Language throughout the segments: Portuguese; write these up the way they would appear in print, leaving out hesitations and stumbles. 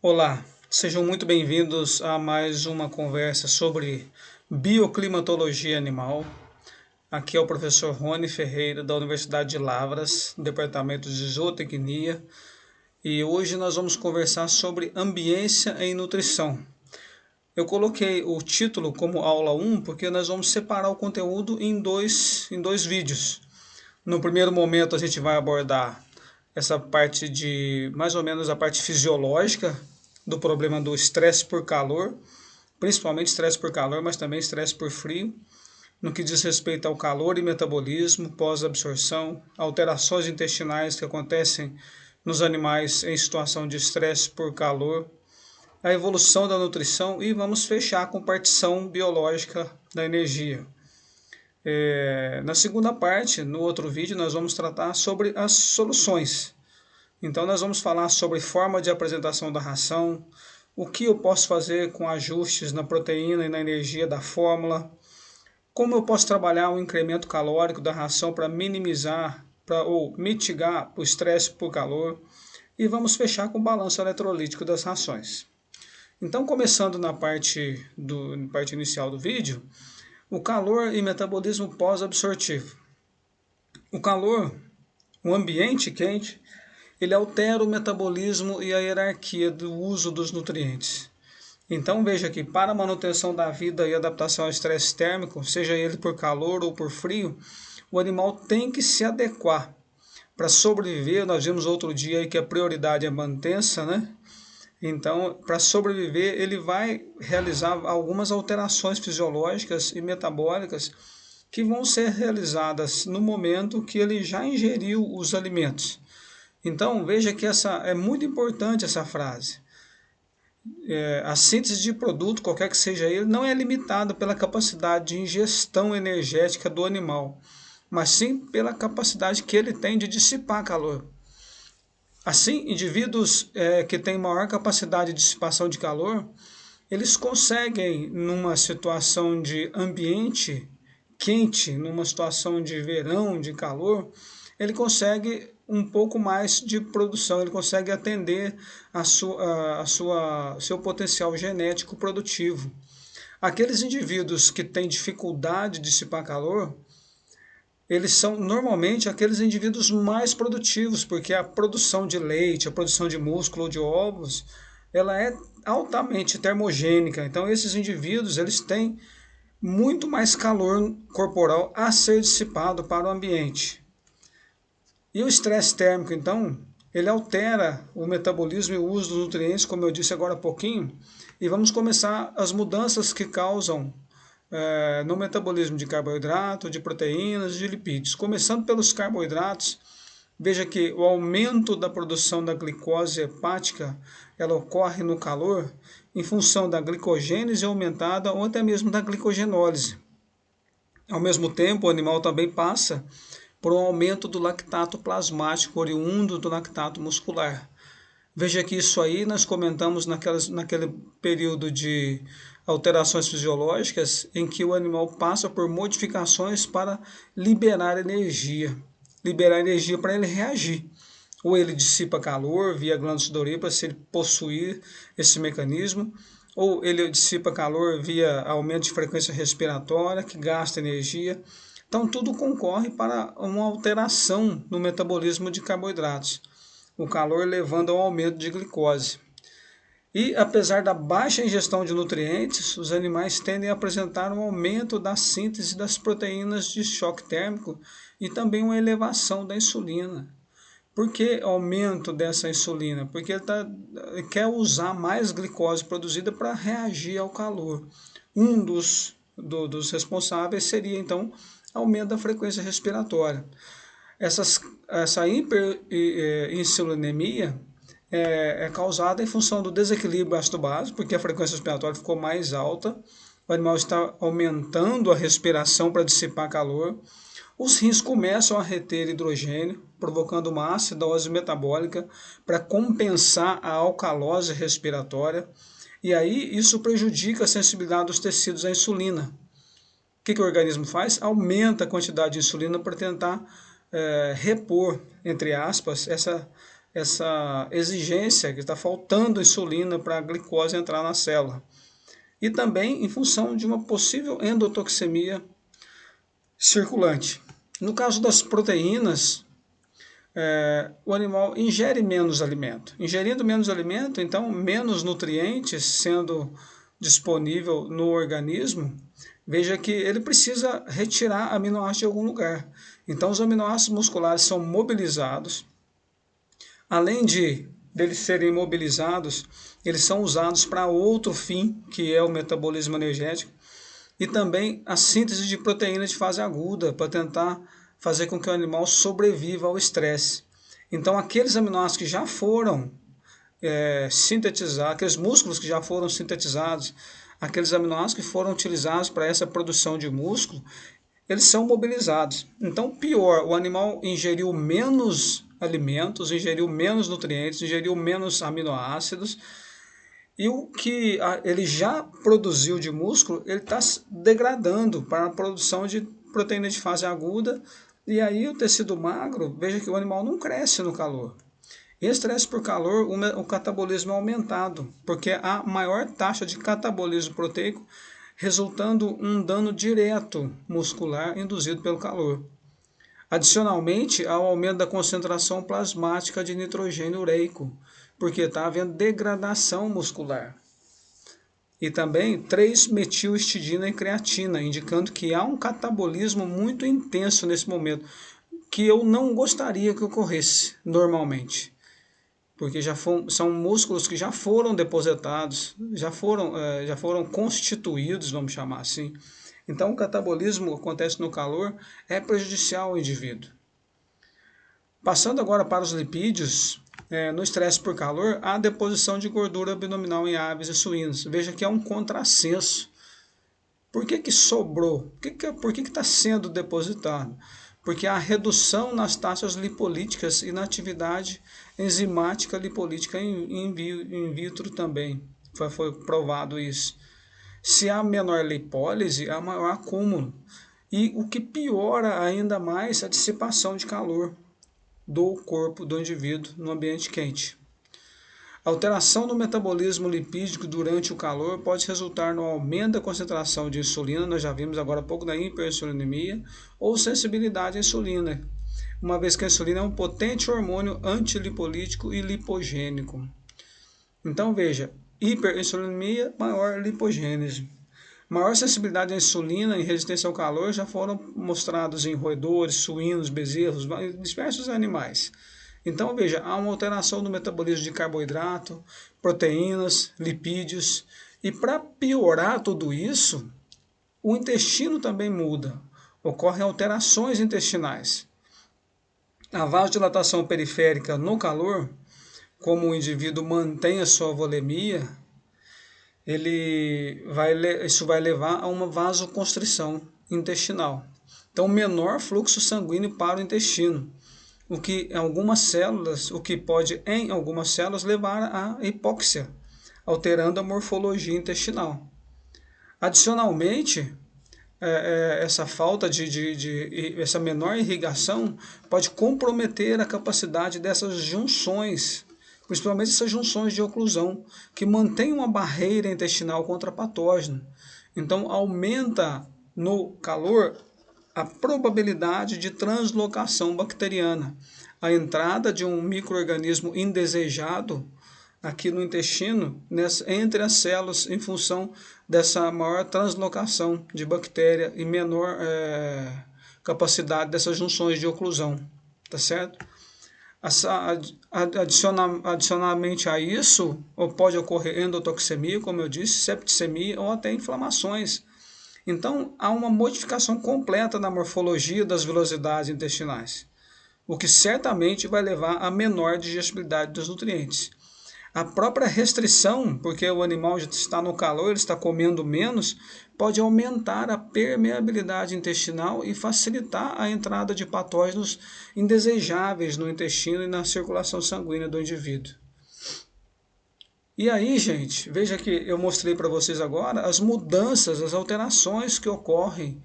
Olá, sejam muito bem-vindos a mais uma conversa sobre bioclimatologia animal. Aqui é o professor Rony Ferreira, da Universidade de Lavras, Departamento de Zootecnia, e hoje nós vamos conversar sobre ambiência em nutrição. Eu coloquei o título como aula 1 porque nós vamos separar o conteúdo em dois vídeos. No primeiro momento a gente vai abordar essa parte de mais ou menos a parte fisiológica do problema do estresse por calor, principalmente estresse por calor, mas também estresse por frio, no que diz respeito ao calor e metabolismo, pós-absorção, alterações intestinais que acontecem nos animais em situação de estresse por calor, a evolução da nutrição e vamos fechar com partição biológica da energia. Na segunda parte, no outro vídeo, nós vamos tratar sobre as soluções. Então nós vamos falar sobre forma de apresentação da ração, o que eu posso fazer com ajustes na proteína e na energia da fórmula, como eu posso trabalhar o incremento calórico da ração para minimizar ou mitigar o estresse por calor, e vamos fechar com o balanço eletrolítico das rações. Então, começando na parte inicial do vídeo, o calor e metabolismo pós-absortivo. O calor, o ambiente quente, ele altera o metabolismo e a hierarquia do uso dos nutrientes. Então veja que para a manutenção da vida e adaptação ao estresse térmico, seja ele por calor ou por frio, o animal tem que se adequar. Para sobreviver, nós vimos outro dia aí que a prioridade é mantença, né? Então, para sobreviver, ele vai realizar algumas alterações fisiológicas e metabólicas que vão ser realizadas no momento que ele já ingeriu os alimentos. Então, veja que é muito importante essa frase. A síntese de produto, qualquer que seja ele, não é limitada pela capacidade de ingestão energética do animal, mas sim pela capacidade que ele tem de dissipar calor. Assim, indivíduos que têm maior capacidade de dissipação de calor, eles conseguem, numa situação de ambiente quente, numa situação de verão, de calor, ele consegue um pouco mais de produção, ele consegue atender seu potencial genético produtivo. Aqueles indivíduos que têm dificuldade de dissipar calor, eles são normalmente aqueles indivíduos mais produtivos, porque a produção de leite, a produção de músculo ou de ovos, ela é altamente termogênica. Então esses indivíduos, eles têm muito mais calor corporal a ser dissipado para o ambiente. E o estresse térmico, então, ele altera o metabolismo e o uso dos nutrientes, como eu disse agora há pouquinho, e vamos começar as mudanças que causam no metabolismo de carboidrato, de proteínas e de lipídios. Começando pelos carboidratos, veja que o aumento da produção da glicose hepática ela ocorre no calor em função da glicogênese aumentada ou até mesmo da glicogenólise. Ao mesmo tempo, o animal também passa por um aumento do lactato plasmático oriundo do lactato muscular. Veja que isso aí nós comentamos naquele período de alterações fisiológicas em que o animal passa por modificações para liberar energia para ele reagir. Ou ele dissipa calor via glândula sudorípara, se ele possuir esse mecanismo, ou ele dissipa calor via aumento de frequência respiratória, que gasta energia. Então, tudo concorre para uma alteração no metabolismo de carboidratos, o calor levando ao aumento de glicose. E, apesar da baixa ingestão de nutrientes, os animais tendem a apresentar um aumento da síntese das proteínas de choque térmico e também uma elevação da insulina. Por que aumento dessa insulina? Porque ele quer usar mais glicose produzida para reagir ao calor. Um dos responsáveis seria, então, aumento da frequência respiratória. Essa hiperinsulinemia é causada em função do desequilíbrio ácido-base, porque a frequência respiratória ficou mais alta, o animal está aumentando a respiração para dissipar calor, os rins começam a reter hidrogênio, provocando uma acidose metabólica para compensar a alcalose respiratória, e aí isso prejudica a sensibilidade dos tecidos à insulina. O que o organismo faz? Aumenta a quantidade de insulina para tentar repor, entre aspas, essa exigência que está faltando insulina para a glicose entrar na célula. E também em função de uma possível endotoxemia circulante. No caso das proteínas, o animal ingere menos alimento. Ingerindo menos alimento, então menos nutrientes sendo disponível no organismo, veja que ele precisa retirar aminoácidos de algum lugar. Então os aminoácidos musculares são mobilizados. Além de deles serem mobilizados, eles são usados para outro fim, que é o metabolismo energético, e também a síntese de proteínas de fase aguda, para tentar fazer com que o animal sobreviva ao estresse. Então, aqueles aminoácidos que já foram sintetizados, aqueles músculos que já foram sintetizados, aqueles aminoácidos que foram utilizados para essa produção de músculo, eles são mobilizados. Então, pior, o animal ingeriu menos alimentos, ingeriu menos nutrientes, ingeriu menos aminoácidos, e o que ele já produziu de músculo, ele está degradando para a produção de proteína de fase aguda, e aí o tecido magro, veja que o animal não cresce no calor. E estresse por calor, o catabolismo é aumentado, porque há maior taxa de catabolismo proteico, resultando um dano direto muscular induzido pelo calor. Adicionalmente, há o aumento da concentração plasmática de nitrogênio ureico, porque está havendo degradação muscular. E também 3-metilhistidina e creatina, indicando que há um catabolismo muito intenso nesse momento, que eu não gostaria que ocorresse normalmente. Porque são músculos que já foram depositados, já foram constituídos, vamos chamar assim. Então o catabolismo acontece no calor, é prejudicial ao indivíduo. Passando agora para os lipídios, no estresse por calor, há deposição de gordura abdominal em aves e suínos. Veja que é um contrassenso. Por que sobrou? Por que está sendo depositado? Porque há redução nas taxas lipolíticas e na atividade enzimática lipolítica in vitro também. Foi provado isso. Se há menor lipólise, há maior acúmulo. E o que piora ainda mais a dissipação de calor do corpo do indivíduo no ambiente quente. A alteração do metabolismo lipídico durante o calor pode resultar no aumento da concentração de insulina, nós já vimos agora há pouco da hiperinsulinemia, ou sensibilidade à insulina, uma vez que a insulina é um potente hormônio antilipolítico e lipogênico. Então veja, hiperinsulinemia, maior lipogênese. Maior sensibilidade à insulina e resistência ao calor já foram mostrados em roedores, suínos, bezerros, diversos animais. Então veja, há uma alteração do metabolismo de carboidrato, proteínas, lipídios, e para piorar tudo isso, o intestino também muda, ocorrem alterações intestinais. A vasodilatação periférica no calor, como o indivíduo mantém a sua volemia, isso vai levar a uma vasoconstrição intestinal. Então, menor fluxo sanguíneo para o intestino, o que pode em algumas células levar à hipóxia, alterando a morfologia intestinal. Adicionalmente, essa falta essa menor irrigação pode comprometer a capacidade dessas junções, principalmente essas junções de oclusão, que mantêm uma barreira intestinal contra patógeno. Então, aumenta no calor a probabilidade de translocação bacteriana, a entrada de um micro-organismo indesejado aqui no intestino, entre as células, em função dessa maior translocação de bactéria e menor capacidade dessas junções de oclusão, tá certo? Adicionalmente a isso, pode ocorrer endotoxemia, como eu disse, septicemia ou até inflamações. Então, há uma modificação completa na morfologia das velocidades intestinais, o que certamente vai levar a menor digestibilidade dos nutrientes. A própria restrição, porque o animal já está no calor, ele está comendo menos, pode aumentar a permeabilidade intestinal e facilitar a entrada de patógenos indesejáveis no intestino e na circulação sanguínea do indivíduo. E aí, gente, veja que eu mostrei para vocês agora as mudanças, as alterações que ocorrem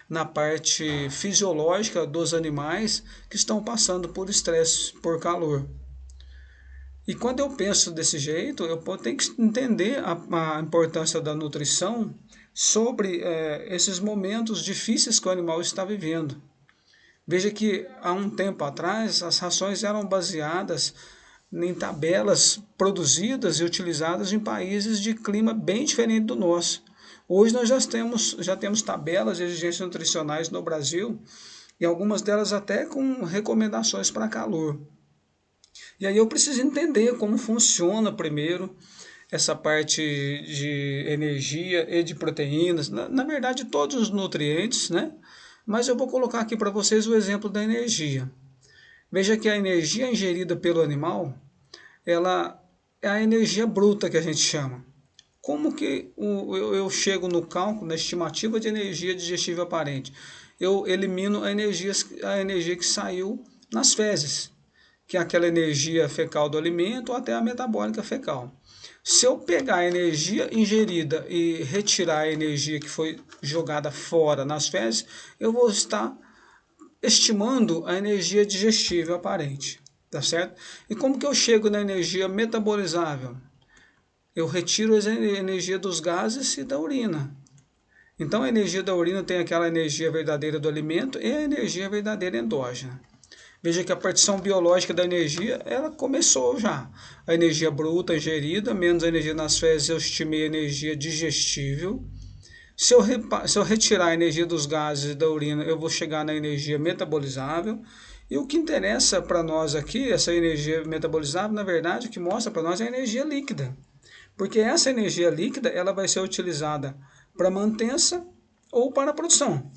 na parte fisiológica dos animais que estão passando por estresse, por calor. E quando eu penso desse jeito, eu tenho que entender a importância da nutrição sobre esses momentos difíceis que o animal está vivendo. Veja que há um tempo atrás as rações eram baseadas em tabelas produzidas e utilizadas em países de clima bem diferente do nosso. Hoje nós já temos tabelas de exigências nutricionais no Brasil e algumas delas até com recomendações para calor. E aí eu preciso entender como funciona primeiro essa parte de energia e de proteínas, na verdade todos os nutrientes, né? Mas eu vou colocar aqui para vocês o exemplo da energia. Veja que a energia ingerida pelo animal, ela é a energia bruta que a gente chama. Como que eu chego no cálculo, na estimativa de energia digestível aparente? Eu elimino a energia que saiu nas fezes, que é aquela energia fecal do alimento ou até a metabólica fecal. Se eu pegar a energia ingerida e retirar a energia que foi jogada fora nas fezes, eu vou estar estimando a energia digestível aparente, tá certo? E como que eu chego na energia metabolizável? Eu retiro a energia dos gases e da urina. Então a energia da urina tem aquela energia verdadeira do alimento e a energia verdadeira endógena. Veja que a partição biológica da energia, ela começou já. A energia bruta ingerida, menos a energia nas fezes, eu estimei a energia digestível. Se eu retirar a energia dos gases e da urina, eu vou chegar na energia metabolizável. E o que interessa para nós aqui, essa energia metabolizável, na verdade, o que mostra para nós é a energia líquida. Porque essa energia líquida ela vai ser utilizada para mantença ou para a produção.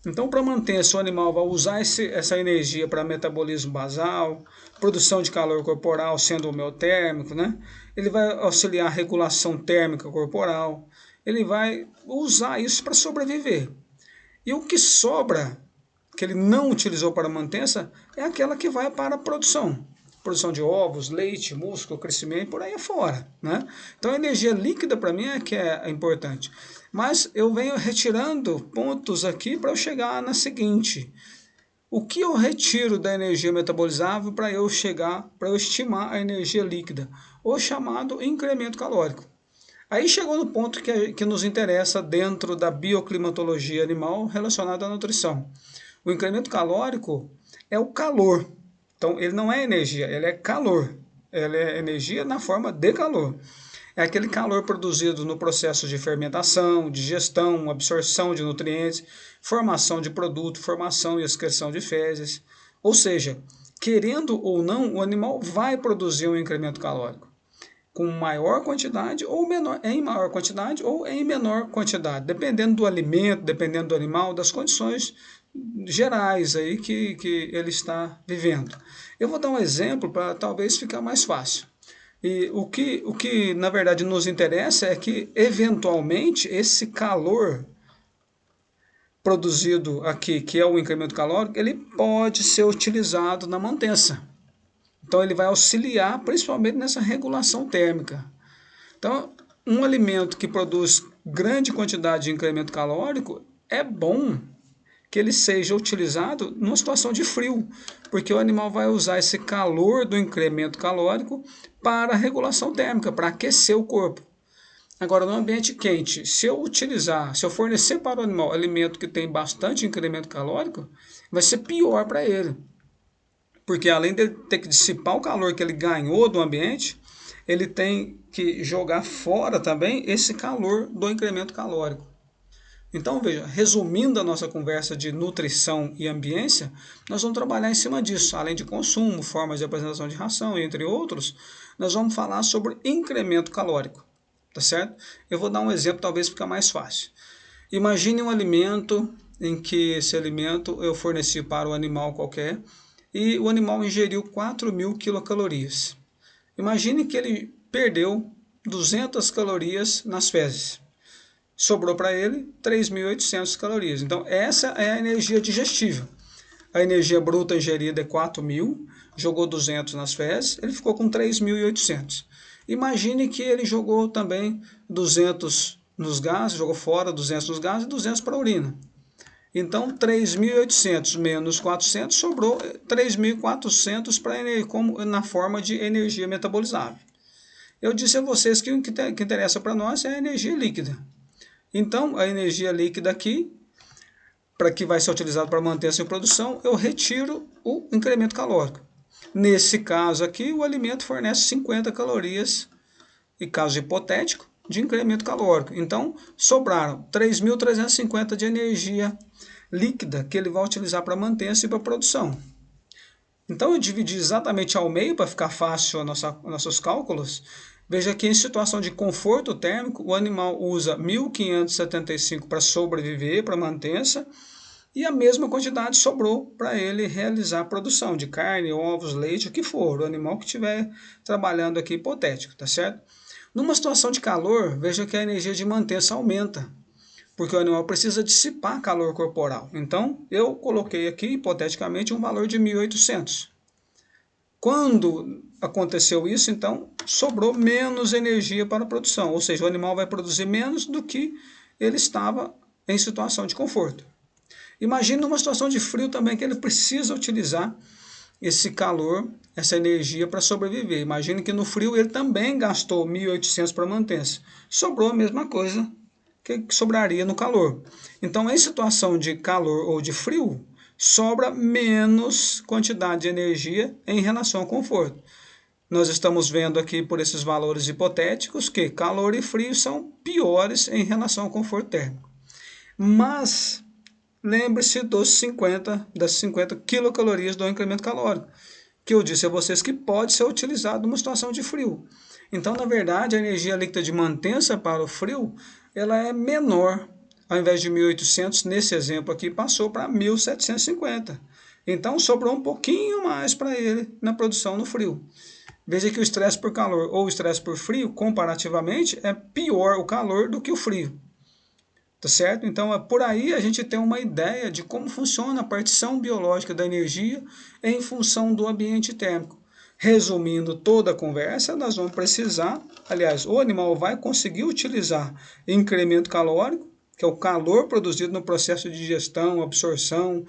Então, para mantença, o animal vai usar essa energia para metabolismo basal, produção de calor corporal, sendo homeotérmico, né? Ele vai auxiliar a regulação térmica corporal, ele vai usar isso para sobreviver. E o que sobra, que ele não utilizou para mantença, é aquela que vai para a produção. Produção de ovos, leite, músculo, crescimento, por aí afora, né? Então a energia líquida para mim é que é importante. Mas eu venho retirando pontos aqui para eu chegar na seguinte. O que eu retiro da energia metabolizável para eu estimar a energia líquida? O chamado incremento calórico. Aí chegou no ponto que nos interessa dentro da bioclimatologia animal relacionada à nutrição. O incremento calórico é o calor. Então, ele não é energia, ele é calor. Ele é energia na forma de calor. É aquele calor produzido no processo de fermentação, digestão, absorção de nutrientes, formação de produto, formação e excreção de fezes. Ou seja, querendo ou não, o animal vai produzir um incremento calórico com maior quantidade ou menor, em maior quantidade ou em menor quantidade, dependendo do alimento, dependendo do animal, das condições gerais aí que ele está vivendo. Eu vou dar um exemplo para talvez ficar mais fácil. E o que na verdade nos interessa é que eventualmente esse calor produzido aqui, que é o incremento calórico, ele pode ser utilizado na mantença. Então ele vai auxiliar principalmente nessa regulação térmica. Então, um alimento que produz grande quantidade de incremento calórico, é bom que ele seja utilizado numa situação de frio, porque o animal vai usar esse calor do incremento calórico para a regulação térmica, para aquecer o corpo. Agora, no ambiente quente, se eu fornecer para o animal alimento que tem bastante incremento calórico, vai ser pior para ele. Porque além de ter que dissipar o calor que ele ganhou do ambiente, ele tem que jogar fora também esse calor do incremento calórico. Então, veja, resumindo a nossa conversa de nutrição e ambiência, nós vamos trabalhar em cima disso. Além de consumo, formas de apresentação de ração, entre outros, nós vamos falar sobre incremento calórico, tá certo? Eu vou dar um exemplo, talvez fique mais fácil. Imagine um alimento em que esse alimento eu forneci para o animal qualquer, e o animal ingeriu 4.000 quilocalorias. Imagine que ele perdeu 200 calorias nas fezes. Sobrou para ele 3.800 calorias. Então, essa é a energia digestível. A energia bruta ingerida é 4.000, jogou 200 nas fezes, ele ficou com 3.800. Imagine que ele jogou também 200 nos gases, jogou fora 200 nos gases e 200 para a urina. Então, 3.800 menos 400 sobrou 3.400 como na forma de energia metabolizável. Eu disse a vocês que o que interessa para nós é a energia líquida. Então, a energia líquida aqui, para que vai ser utilizado para manter essa produção, eu retiro o incremento calórico. Nesse caso aqui, o alimento fornece 50 calorias, e caso hipotético, de incremento calórico. Então, sobraram 3.350 de energia líquida que ele vai utilizar para manter-se para a produção. Então, eu dividi exatamente ao meio para ficar fácil nossos cálculos. Veja que em situação de conforto térmico, o animal usa 1.575 para sobreviver, para manter-se, e a mesma quantidade sobrou para ele realizar a produção de carne, ovos, leite, o que for, o animal que estiver trabalhando aqui hipotético, tá certo? Numa situação de calor, veja que a energia de manter-se aumenta, porque o animal precisa dissipar calor corporal. Então, eu coloquei aqui, hipoteticamente, um valor de 1.800. Quando aconteceu isso, então, sobrou menos energia para a produção, ou seja, o animal vai produzir menos do que ele estava em situação de conforto. Imagine numa situação de frio também, que ele precisa utilizar esse calor, essa energia para sobreviver. Imagine que no frio ele também gastou 1.800 para manter-se. Sobrou a mesma coisa que sobraria no calor. Então, em situação de calor ou de frio, sobra menos quantidade de energia em relação ao conforto. Nós estamos vendo aqui por esses valores hipotéticos que calor e frio são piores em relação ao conforto térmico. Mas lembre-se das 50 quilocalorias do incremento calórico, que eu disse a vocês que pode ser utilizado numa situação de frio. Então, na verdade, a energia líquida de mantença para o frio, ela é menor. Ao invés de 1.800, nesse exemplo aqui, passou para 1.750. Então, sobrou um pouquinho mais para ele na produção no frio. Veja que o estresse por calor ou o estresse por frio, comparativamente, é pior o calor do que o frio. Tá certo? Então, por aí a gente tem uma ideia de como funciona a partição biológica da energia em função do ambiente térmico. Resumindo toda a conversa, nós vamos precisar, aliás, o animal vai conseguir utilizar incremento calórico, que é o calor produzido no processo de digestão, absorção,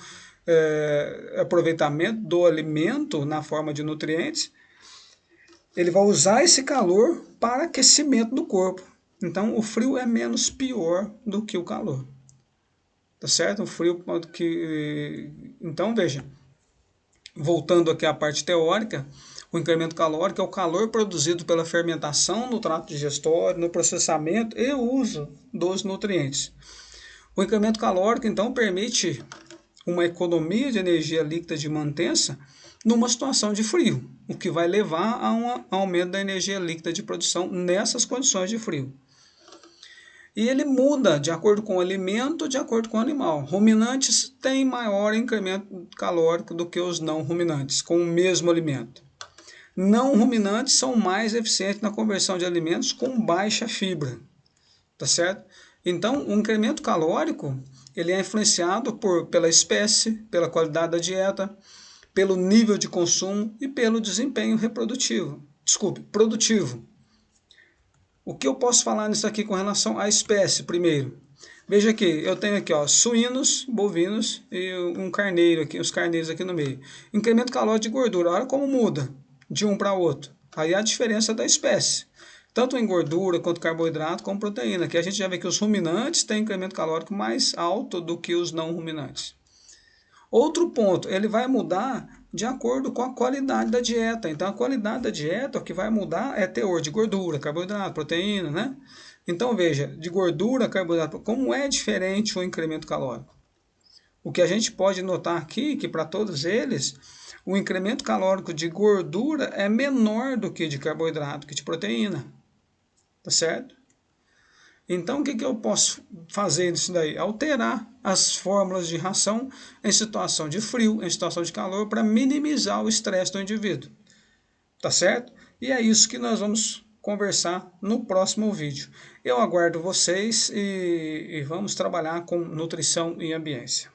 aproveitamento do alimento na forma de nutrientes. Ele vai usar esse calor para aquecimento do corpo. Então, o frio é menos pior do que o calor. Tá certo? O frio que... Então, veja, voltando aqui à parte teórica, o incremento calórico é o calor produzido pela fermentação no trato digestório, no processamento e uso dos nutrientes. O incremento calórico, então, permite uma economia de energia líquida de mantença numa situação de frio, o que vai levar a um aumento da energia líquida de produção nessas condições de frio. E ele muda de acordo com o alimento, de acordo com o animal. Ruminantes têm maior incremento calórico do que os não ruminantes, com o mesmo alimento. Não ruminantes são mais eficientes na conversão de alimentos com baixa fibra, tá certo? Então, o incremento calórico, ele é influenciado pela espécie, pela qualidade da dieta, pelo nível de consumo e pelo desempenho produtivo. O que eu posso falar nisso aqui com relação à espécie, primeiro? Veja aqui, eu tenho aqui suínos, bovinos e um carneiro aqui, os carneiros aqui no meio. Incremento calórico de gordura, olha como muda de um para outro. Aí a diferença da espécie, tanto em gordura, quanto carboidrato, como proteína, que a gente já vê que os ruminantes têm incremento calórico mais alto do que os não ruminantes. Outro ponto, ele vai mudar de acordo com a qualidade da dieta. Então, a qualidade da dieta, o que vai mudar é teor de gordura, carboidrato, proteína, né? Então, veja, de gordura, carboidrato, como é diferente o incremento calórico? O que a gente pode notar aqui, que para todos eles, o incremento calórico de gordura é menor do que de carboidrato, que de proteína. Tá certo? Então, o que eu posso fazer nisso daí? Alterar as fórmulas de ração em situação de frio, em situação de calor, para minimizar o estresse do indivíduo. Tá certo? E é isso que nós vamos conversar no próximo vídeo. Eu aguardo vocês e vamos trabalhar com nutrição e ambiência.